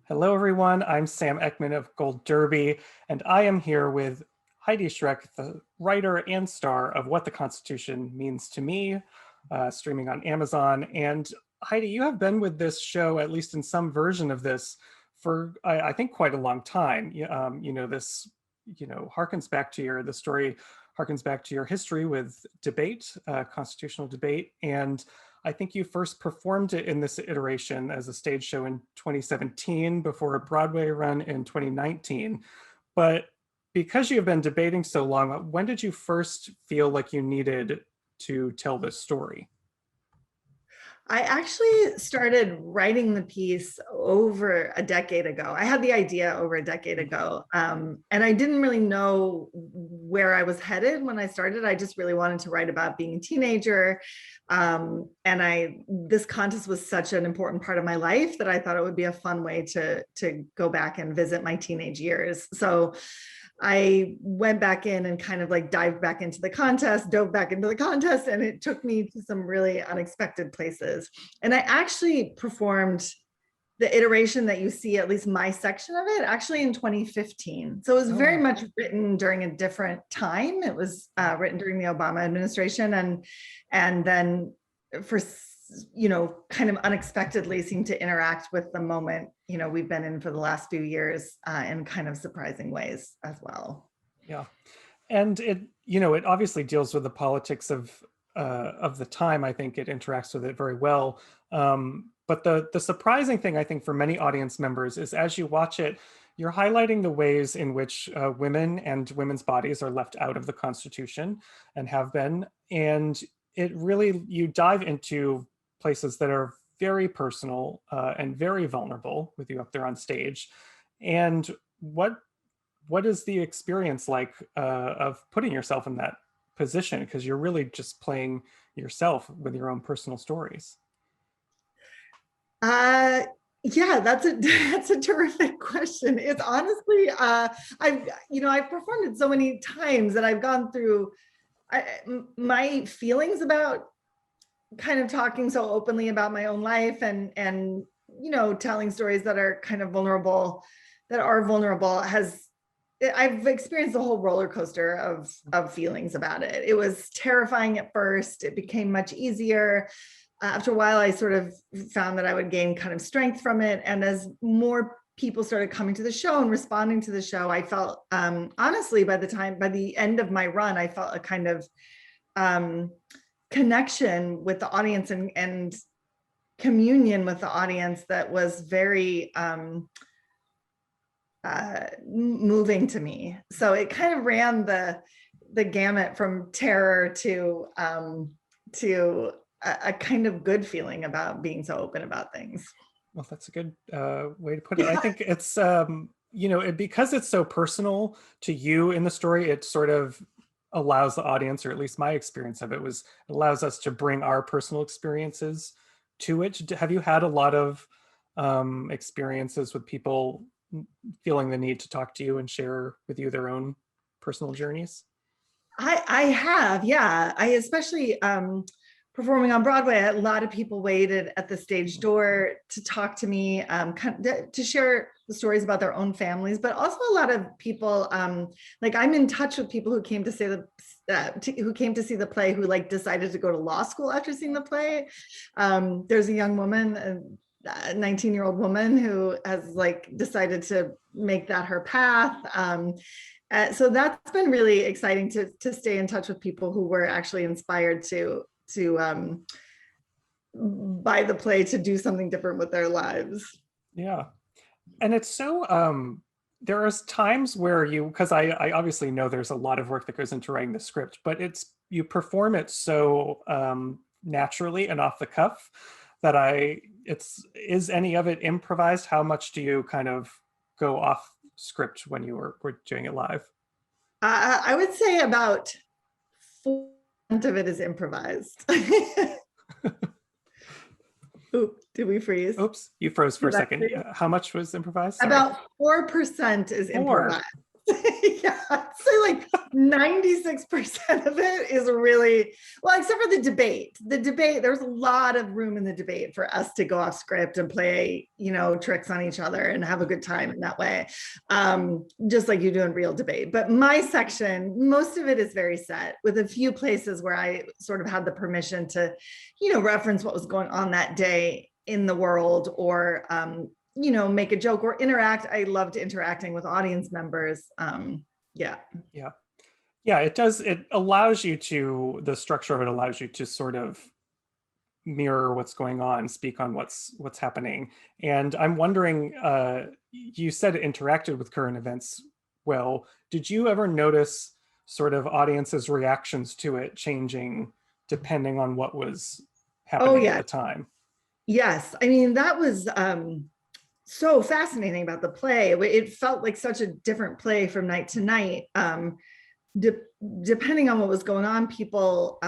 Hello, everyone. I'm Sam Ekman of Gold Derby, and I am here with Heidi Schreck, the writer and star of What the Constitution Means to Me, streaming on Amazon. And Heidi, you have been with this show, at least in some version of this, for I think quite a long time. This harkens back to the story harkens back to your history with debate, constitutional debate, and I think you first performed it in this iteration as a stage show in 2017 before a Broadway run in 2019. But because you've been debating so long, when did you first feel like you needed to tell this story? I actually started writing the piece over a decade ago. I had the idea over a decade ago, and I didn't really know where I was headed when I started. I just really wanted to write about being a teenager, and this contest was such an important part of my life that I thought it would be a fun way to go back and visit my teenage years. So I went back in and kind of like dove back into the contest, and it took me to some really unexpected places. And I actually performed the iteration that you see, at least my section of it, actually in 2015. So it was very much written during a different time. It was written during the Obama administration, and then for kind of unexpectedly seemed to interact with the moment we've been in for the last few years in kind of surprising ways as well. Yeah, and it obviously deals with the politics of the time. I think it interacts with it very well. But the surprising thing, I think, for many audience members is as you watch it, you're highlighting the ways in which women and women's bodies are left out of the Constitution and have been. And it really, you dive into places that are very personal and very vulnerable with you up there on stage. And what is the experience like of putting yourself in that position? Because you're really just playing yourself with your own personal stories. Yeah, that's a terrific question. It's honestly, I've performed it so many times that I've gone through my feelings about kind of talking so openly about my own life and telling stories that are kind of vulnerable, I've experienced a whole roller coaster of feelings about it. It was terrifying at first. It became much easier. After a while, I sort of found that I would gain kind of strength from it. And as more people started coming to the show and responding to the show, I felt, honestly, by the end of my run, I felt a kind of connection with the audience and communion with the audience that was very moving to me. So it kind of ran the gamut from terror to a kind of good feeling about being so open about things. Well, that's a good way to put it. I think it's, because it's so personal to you in the story, it sort of allows the audience, or at least my experience of it was, it allows us to bring our personal experiences to it. Have you had a lot of experiences with people feeling the need to talk to you and share with you their own personal journeys? I have, yeah. I especially performing on Broadway, a lot of people waited at the stage door to talk to me, to share the stories about their own families, but also a lot of people, like I'm in touch with people who came to see the play who like decided to go to law school after seeing the play. There's a young woman, a 19-year-old woman who has like decided to make that her path. So that's been really exciting to stay in touch with people who were actually inspired to buy the play to do something different with their lives. Yeah. And it's so, there are times where because I obviously know there's a lot of work that goes into writing the script, but you perform it so naturally and off the cuff that is any of it improvised? How much do you kind of go off script when you were doing it live? I would say about 4% of it is improvised. Oop, did we freeze? Oops, you froze for a second. How much was improvised? Sorry. About 4% is improvised. Yeah, I'd say like 96% of it is really, well, except for the debate. The debate, there was a lot of room in the debate for us to go off script and play, tricks on each other and have a good time in that way. Just like you do in real debate. But my section, most of it is very set, with a few places where I sort of had the permission to, reference what was going on that day in the world, or make a joke or interact. I loved interacting with audience members. Yeah. Yeah, it does. It allows you to, the structure of it allows you to sort of mirror what's going on, speak on what's happening. And I'm wondering, you said it interacted with current events well. Did you ever notice sort of audiences' reactions to it changing depending on what was happening at the time? Yes. I mean, that was so fascinating about the play. It felt like such a different play from night to night. Depending on what was going on, people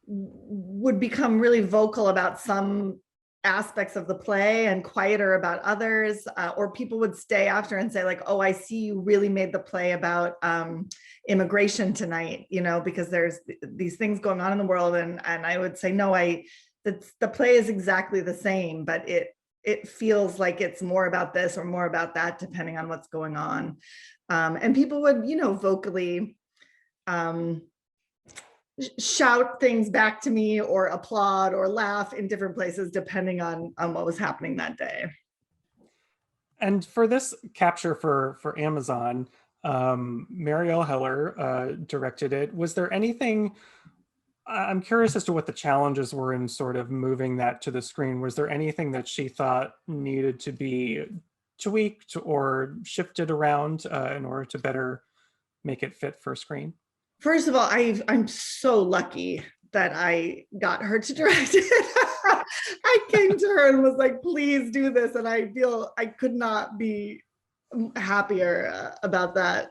would become really vocal about some aspects of the play and quieter about others, or people would stay after and say like, oh, I see you really made the play about immigration tonight, because there's these things going on in the world. And I would say, no, the play is exactly the same, but it feels like it's more about this or more about that, depending on what's going on. And people would, vocally shout things back to me or applaud or laugh in different places, depending on what was happening that day. And for this capture for Amazon, Marielle Heller directed it. Was there anything, I'm curious as to what the challenges were in sort of moving that to the screen. Was there anything that she thought needed to be tweaked or shifted around in order to better make it fit for screen? First of all, I'm so lucky that I got her to direct it. I came to her and was like, please do this. And I feel I could not be happier about that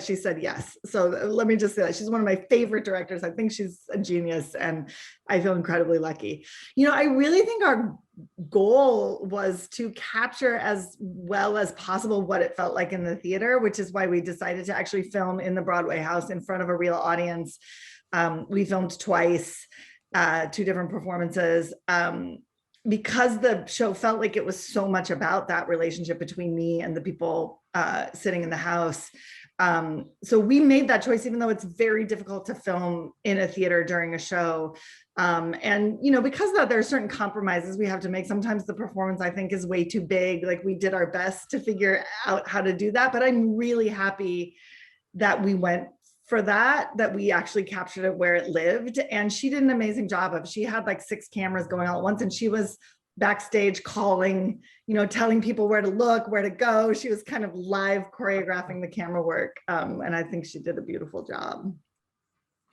she said yes. So let me just say that she's one of my favorite directors. I think she's a genius, and I feel incredibly lucky. I really think our goal was to capture as well as possible what it felt like in the theater, which is why we decided to actually film in the Broadway house in front of a real audience. We filmed twice, 2 different performances. Because the show felt like it was so much about that relationship between me and the people sitting in the house. So we made that choice, even though it's very difficult to film in a theater during a show. And, because of that, there are certain compromises we have to make. Sometimes the performance, I think, is way too big. Like, we did our best to figure out how to do that. But I'm really happy that we went for that we actually captured it where it lived. And she did an amazing job she had like 6 cameras going all at once, and she was backstage calling, telling people where to look, where to go. She was kind of live choreographing the camera work. And I think she did a beautiful job.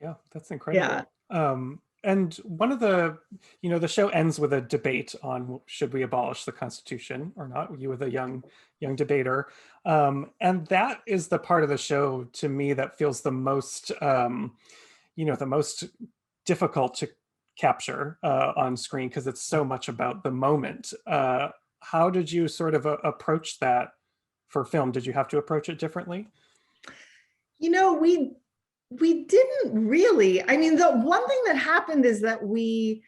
Yeah, that's incredible. Yeah. And one of the show ends with a debate on should we abolish the Constitution or not. You were the young debater. And that is the part of the show to me that feels the most, the most difficult to capture on screen, because it's so much about the moment. How did you sort of approach that for film? Did you have to approach it differently? We didn't really. I mean, the one thing that happened is that we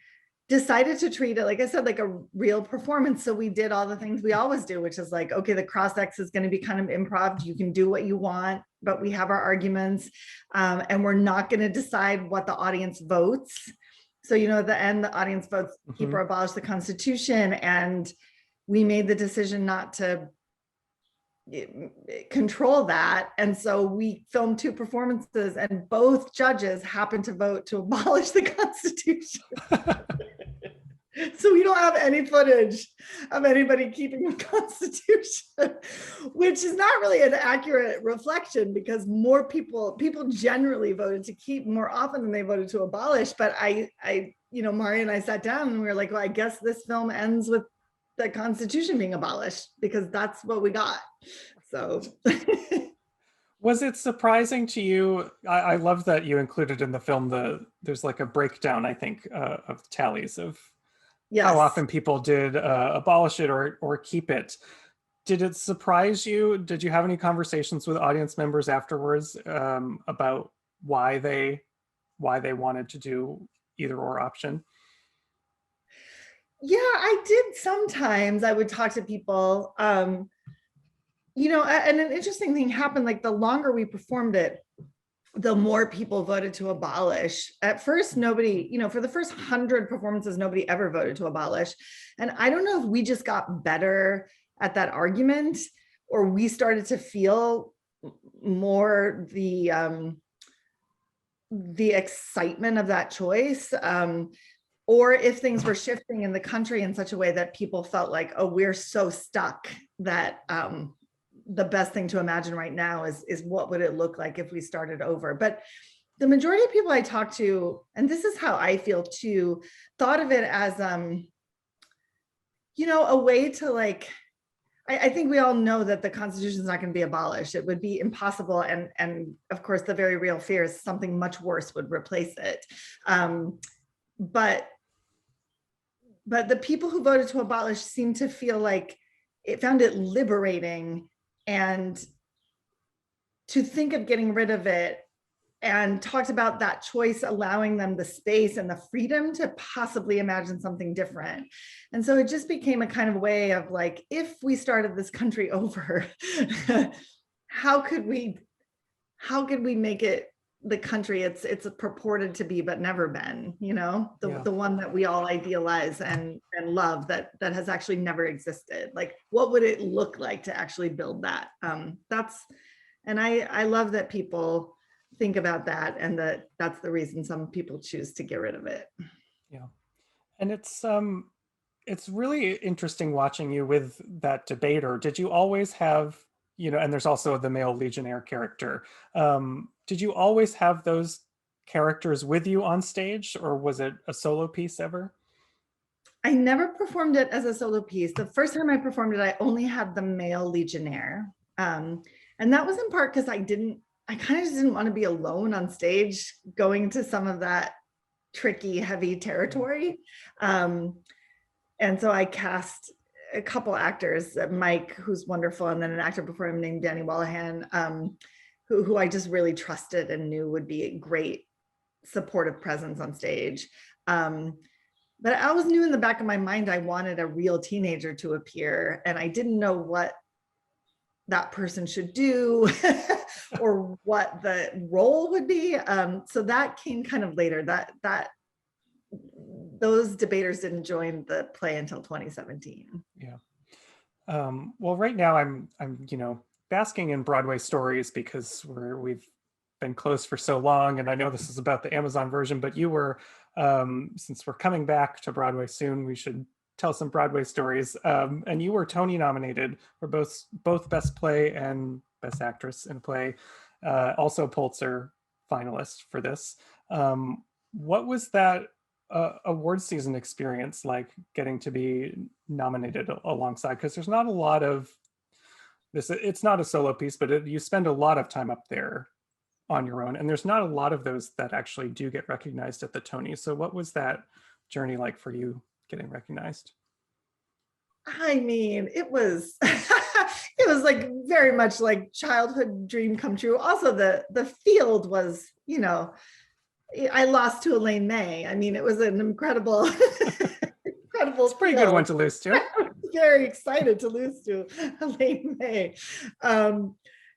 decided to treat it, like I said, like a real performance. So we did all the things we always do, which is like, okay, the cross-ex is going to be kind of improv. You can do what you want, but we have our arguments, and we're not going to decide what the audience votes. So, at the end, the audience votes keep or abolish the Constitution. And we made the decision not to control that. And so we filmed 2 performances, and both judges happened to vote to abolish the Constitution. So we don't have any footage of anybody keeping the Constitution, which is not really an accurate reflection, because more people generally voted to keep more often than they voted to abolish. But Mari and I sat down and we were like, well, I guess this film ends with the Constitution being abolished, because that's what we got. So was it surprising to you? I love that you included in the film there's like a breakdown, I think, of tallies of how often people did abolish it or keep it. Did it surprise you? Did you have any conversations with audience members afterwards about why they wanted to do either or option? Yeah, I did sometimes. I would talk to people. And an interesting thing happened, like the longer we performed it, the more people voted to abolish. At first, nobody, for the first 100 performances, nobody ever voted to abolish. And I don't know if we just got better at that argument, or we started to feel more the excitement of that choice. Or if things were shifting in the country in such a way that people felt like, oh, we're so stuck that the best thing to imagine right now is what would it look like if we started over. But the majority of people I talk to, and this is how I feel too, thought of it as a way to like, I think we all know that the Constitution is not going to be abolished. It would be impossible. And of course, the very real fear is something much worse would replace it. But the people who voted to abolish seem to feel like it found it liberating, and to think of getting rid of it, and talked about that choice allowing them the space and the freedom to possibly imagine something different. And so it just became a kind of way of like, if we started this country over, how could we make it the country it's purported to be but never been, the one that we all idealize and love that has actually never existed. Like, what would it look like to actually build that? And I love that people think about that, and that's the reason some people choose to get rid of it. Yeah. And it's really interesting watching you with that debater. Did you always have, and there's also the male Legionnaire character. Did you always have those characters with you on stage, or was it a solo piece ever? I never performed it as a solo piece. The first time I performed it, I only had the male Legionnaire. And that was in part because I kind of just didn't want to be alone on stage going to some of that tricky, heavy territory. And so I cast a couple actors, Mike, who's wonderful, and then an actor before him named Danny Wallahan, who I just really trusted and knew would be a great supportive presence on stage. But I always knew in the back of my mind I wanted a real teenager to appear, and I didn't know what that person should do or what the role would be. So that came kind of later. That those debaters didn't join the play until 2017. Yeah. Well, right now I'm basking in Broadway stories because we've been close for so long, and I know this is about the Amazon version, but you were, since we're coming back to Broadway soon, we should tell some Broadway stories. And you were Tony nominated for both Best Play and Best Actress in a Play, also Pulitzer finalist for this. What was that award season experience like, getting to be nominated alongside? Because there's not a lot of this, it's not a solo piece, but you spend a lot of time up there on your own, and there's not a lot of those that actually do get recognized at the Tonys. So what was that journey like for you, getting recognized? I mean, it was it was like very much like childhood dream come true. Also, the field was, I lost to Elaine May. I mean, it was an incredible incredible. It's a pretty good one to lose to. I was very excited to lose to Elaine May.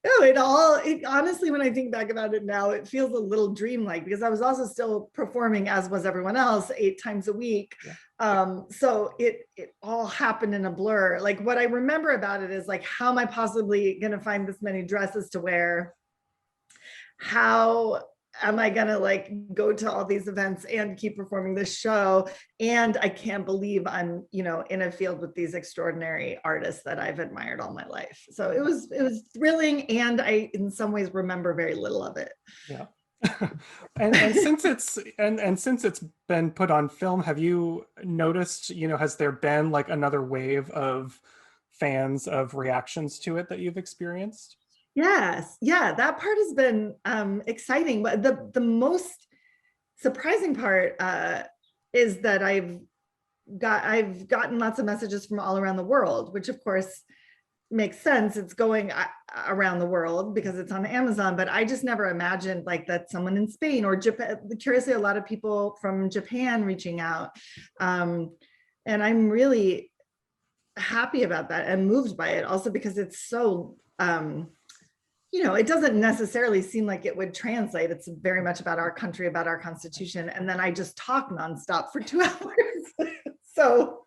No, it honestly, when I think back about it now, it feels a little dreamlike, because I was also still performing, as was everyone else, 8 times a week. Yeah. So it all happened in a blur. Like, what I remember about it is like, how am I possibly going to find this many dresses to wear? How am I gonna like go to all these events and keep performing this show? And I can't believe I'm, in a field with these extraordinary artists that I've admired all my life. So it was thrilling, and I, in some ways, remember very little of it. Yeah. and since it's been put on film, have you noticed, has there been like another wave of fans, of reactions to it that you've experienced? Yes. Yeah, that part has been exciting. But the most surprising part is that I've gotten lots of messages from all around the world, which of course makes sense. It's going around the world because it's on Amazon, but I just never imagined like that someone in Spain or Japan, curiously, a lot of people from Japan reaching out. And I'm really happy about that and moved by it also because it's so, it doesn't necessarily seem like it would translate. It's very much about our country, about our Constitution. And then I just talk nonstop for 2 hours. So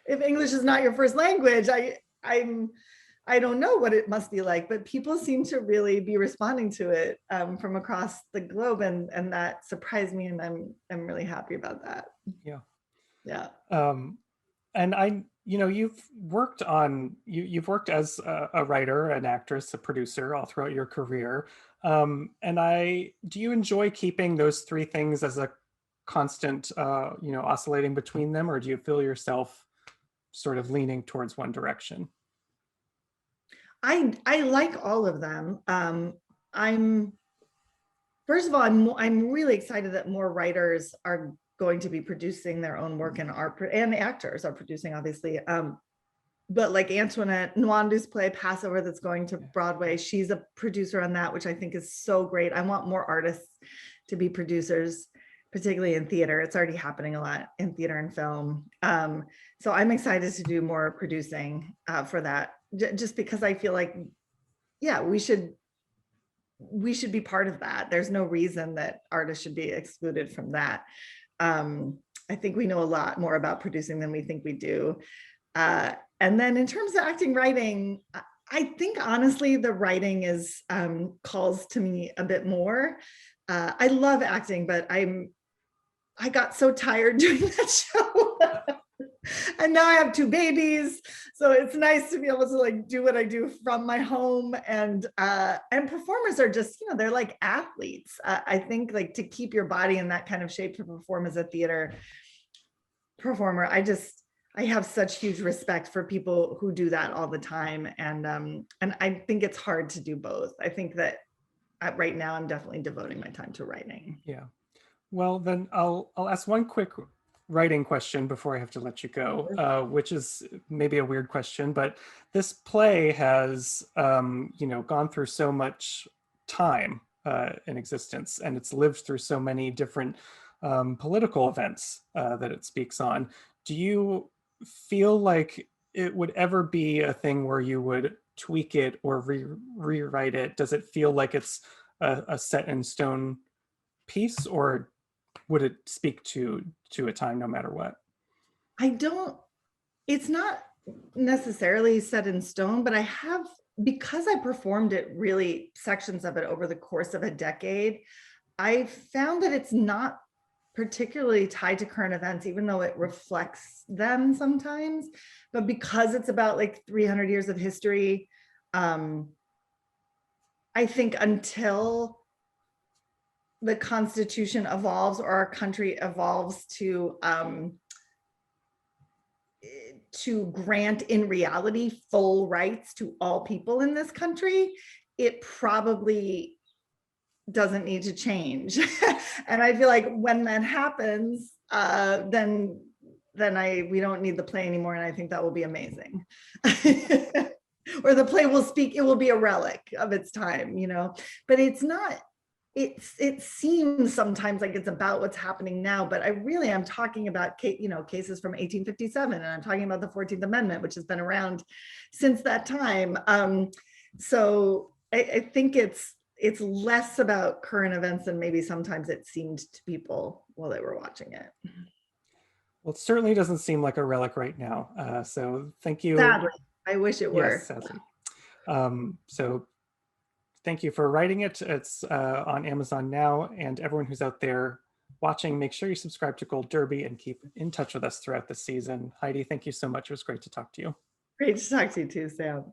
if English is not your first language, I don't know what it must be like, but people seem to really be responding to it from across the globe, and that surprised me, and I'm really happy about that. Yeah. Yeah. And you've worked as a writer, an actress, a producer all throughout your career. Do you enjoy keeping those three things as a constant, oscillating between them, or do you feel yourself sort of leaning towards one direction? I like all of them. I'm First of all, I'm really excited that more writers are going to be producing their own work, and actors are producing, obviously. But like Antoinette Nwandu's play Passover that's going to Broadway, she's a producer on that, which I think is so great. I want more artists to be producers, particularly in theater. It's already happening a lot in theater and film. So I'm excited to do more producing for that, just because I feel like, yeah, we should be part of that. There's no reason that artists should be excluded from that. I think we know a lot more about producing than we think we do. And then in terms of acting, writing, I think honestly, the writing is calls to me a bit more. I love acting, but I got so tired doing that show. And now I have 2 babies, so it's nice to be able to like do what I do from my home. And performers are just, they're like athletes. I think like to keep your body in that kind of shape to perform as a theater performer, I have such huge respect for people who do that all the time. And I think it's hard to do both. I think that right now I'm definitely devoting my time to writing. Yeah. Well, then I'll ask one quick writing question before I have to let you go, which is maybe a weird question, but this play has, gone through so much time in existence, and it's lived through so many different political events that it speaks on. Do you feel like it would ever be a thing where you would tweak it or rewrite it? Does it feel like it's a set in stone piece, or would it speak to a time no matter what? It's not necessarily set in stone, but because I performed it, really sections of it over the course of a decade, I found that it's not particularly tied to current events, even though it reflects them sometimes. But because it's about like 300 years of history, I think until the Constitution evolves or our country evolves to grant in reality full rights to all people in this country, it probably doesn't need to change. And I feel like when that happens, then we don't need the play anymore, and I think that will be amazing. Or the play will speak, it will be a relic of its time, but it's not. It seems sometimes like it's about what's happening now, but I'm talking about cases from 1857, and I'm talking about the 14th Amendment, which has been around since that time. So I think it's less about current events than maybe sometimes it seemed to people while they were watching it. Well, it certainly doesn't seem like a relic right now. So thank you. Sadly, I wish it were. Yes, sadly. So thank you for writing it. It's on Amazon now, and everyone who's out there watching, make sure you subscribe to Gold Derby and keep in touch with us throughout the season. Heidi, thank you so much. It was great to talk to you. Great to talk to you too, Sam.